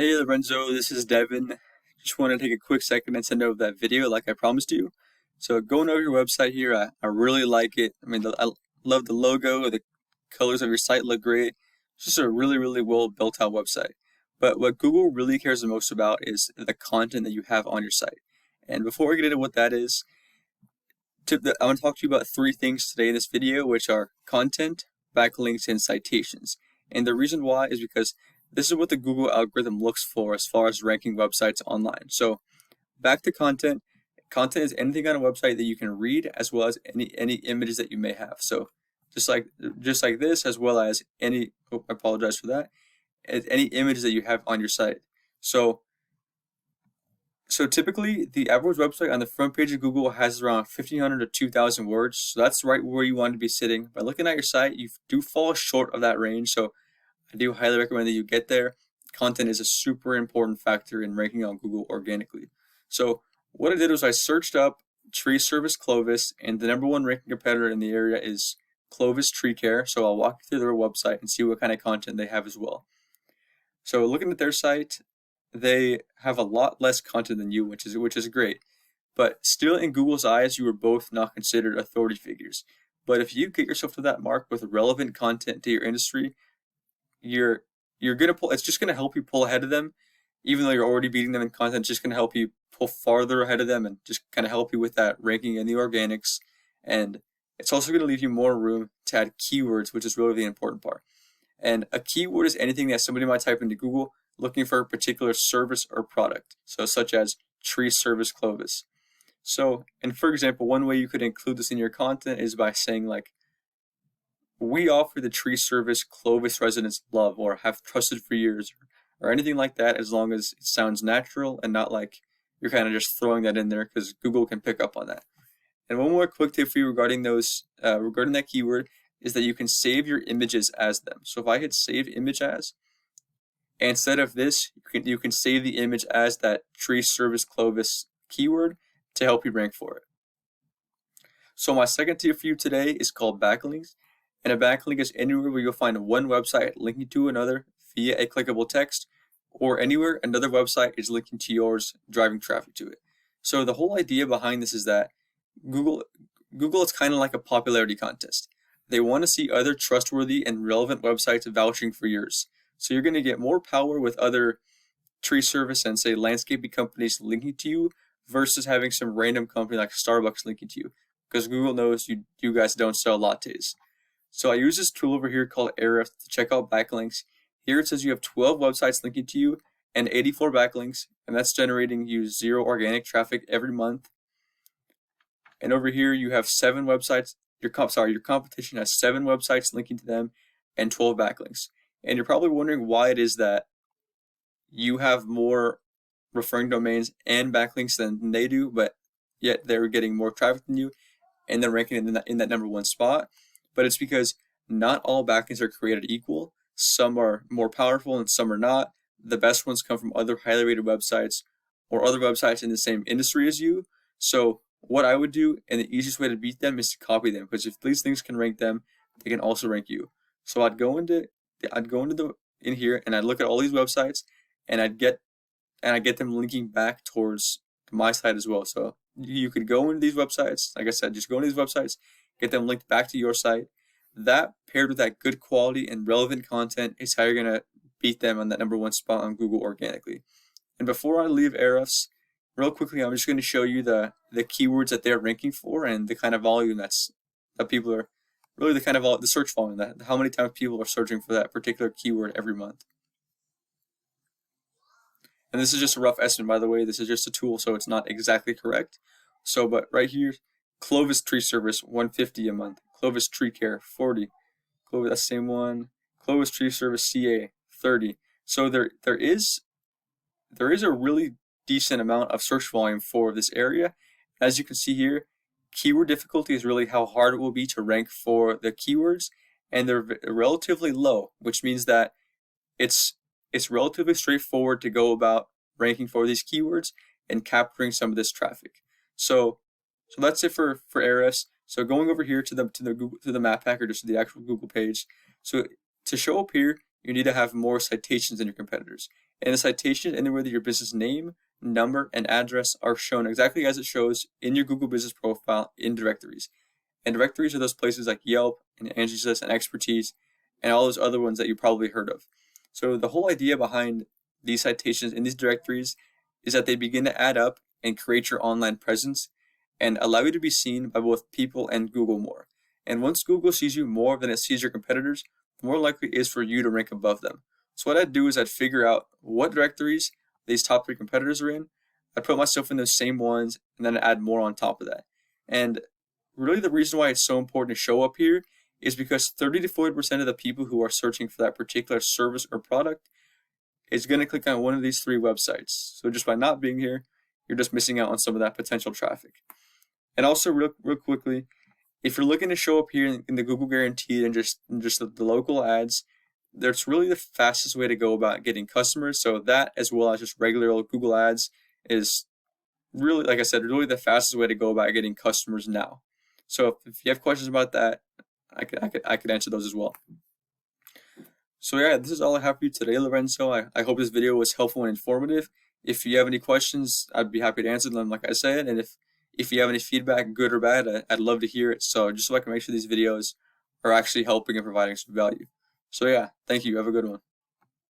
Hey Lorenzo, this is Devin. Just want to take a quick second and send over that video like I promised you. So going over your website here, I really like it. I love the logo, the colors of your site look great. It's just a really well built out website. But what Google really cares the most about is the content that you have on your site. And before we get into what that is, I want to talk to you about three things today in this video, which are content, backlinks, and citations. And the reason why is because this is what the Google algorithm looks for as far as ranking websites online. So back to content. Content is anything on a website that you can read as well as any images that you may have. So just like this, as well as any, I apologize for that, any images that you have on your site. So typically, the average website on the front page of Google has around 1,500 to 2,000 words. So that's right where you want to be sitting. By looking at your site, you do fall short of that range. So I do highly recommend that you get there. Content is a super important factor in ranking on Google organically. So what I did was I searched up tree service Clovis, and the #1 ranking competitor in the area is Clovis Tree Care. So I'll walk you through their website and see what kind of content they have as well. So looking at their site, they have a lot less content than you, which is great. But still, in Google's eyes, you are both not considered authority figures. But if you get yourself to that mark with relevant content to your industry, you're gonna pull. It's just gonna help you pull ahead of them, even though you're already beating them in content. It's just gonna help you pull farther ahead of them and just kind of help you with that ranking in the organics. And it's also gonna leave you more room to add keywords, which is really the important part. And a keyword is anything that somebody might type into Google looking for a particular service or product. So such as tree service Clovis. So, and for example, one way you could include this in your content is by saying like, we offer the tree service Clovis residents love or have trusted for years, or anything like that, as long as it sounds natural and not like you're kind of just throwing that in there, because Google can pick up on that. And one more quick tip for you regarding that keyword is that you can save your images as them. So if I hit save image as, instead of this, you can save the image as that tree service Clovis keyword to help you rank for it. So my second tip for you today is called backlinks. And a backlink is anywhere where you'll find one website linking to another via a clickable text, or anywhere another website is linking to yours, driving traffic to it. So the whole idea behind this is that Google is kind of like a popularity contest. They want to see other trustworthy and relevant websites vouching for yours. So you're going to get more power with other tree service and say landscaping companies linking to you versus having some random company like Starbucks linking to you, because Google knows you guys don't sell lattes. So I use this tool over here called Ahrefs to check out backlinks. Here it says you have 12 websites linking to you and 84 backlinks, and that's generating you 0 organic traffic every month. And over here you have 7 websites. Your competition has 7 websites linking to them and 12 backlinks. And you're probably wondering why it is that you have more referring domains and backlinks than they do, but yet they're getting more traffic than you and they're ranking in that #1 spot. But it's because not all backlinks are created equal. Some are more powerful and some are not. The best ones come from other highly rated websites or other websites in the same industry as you. So what I would do, and the easiest way to beat them, is to copy them, because if these things can rank them, they can also rank you. So I'd go into here and I'd look at all these websites and I'd get them linking back towards my site as well. So you could go into these websites, like I said, just go into these websites, get them linked back to your site. That paired with that good quality and relevant content is how you're gonna beat them on that #1 spot on Google organically. And before I leave Ahrefs, real quickly, I'm just going to show you the keywords that they're ranking for and the kind of volume that people are really the search volume, that how many times people are searching for that particular keyword every month. And this is just a rough estimate, by the way. This is just a tool, so it's not exactly correct. So, but right here, Clovis Tree Service, 150 a month. Clovis Tree Care, 40. Clovis, that's the same one. Clovis Tree Service CA, 30. So there is a really decent amount of search volume for this area. As you can see here, keyword difficulty is really how hard it will be to rank for the keywords, and they're relatively low, which means that it's relatively straightforward to go about ranking for these keywords and capturing some of this traffic. So that's it for Ahrefs. So going over here to the map packer, just to the actual Google page. So to show up here, you need to have more citations than your competitors. And the citation, anywhere that your business name, number, and address are shown exactly as it shows in your Google Business Profile in directories. And directories are those places like Yelp and Angie's List and Expertise and all those other ones that you probably heard of. So the whole idea behind these citations in these directories is that they begin to add up and create your online presence and allow you to be seen by both people and Google more. And once Google sees you more than it sees your competitors, the more likely it is for you to rank above them. So what I'd do is I'd figure out what directories these top 3 competitors are in. I'd put myself in those same ones and then add more on top of that. And really the reason why it's so important to show up here is because 30 to 40% of the people who are searching for that particular service or product is going to click on one of these 3 websites. So just by not being here, you're just missing out on some of that potential traffic. And also real quickly, if you're looking to show up here in the Google Guaranteed and just the local ads, that's really the fastest way to go about getting customers. So that, as well as just regular old Google ads, is really, like I said, really the fastest way to go about getting customers now. So if you have questions about that, I could answer those as well. So yeah, this is all I have for you today, Lorenzo. I hope this video was helpful and informative. If you have any questions, I'd be happy to answer them, like I said. And if you have any feedback, good or bad, I'd love to hear it. So just so I can make sure these videos are actually helping and providing some value. So yeah, thank you. Have a good one.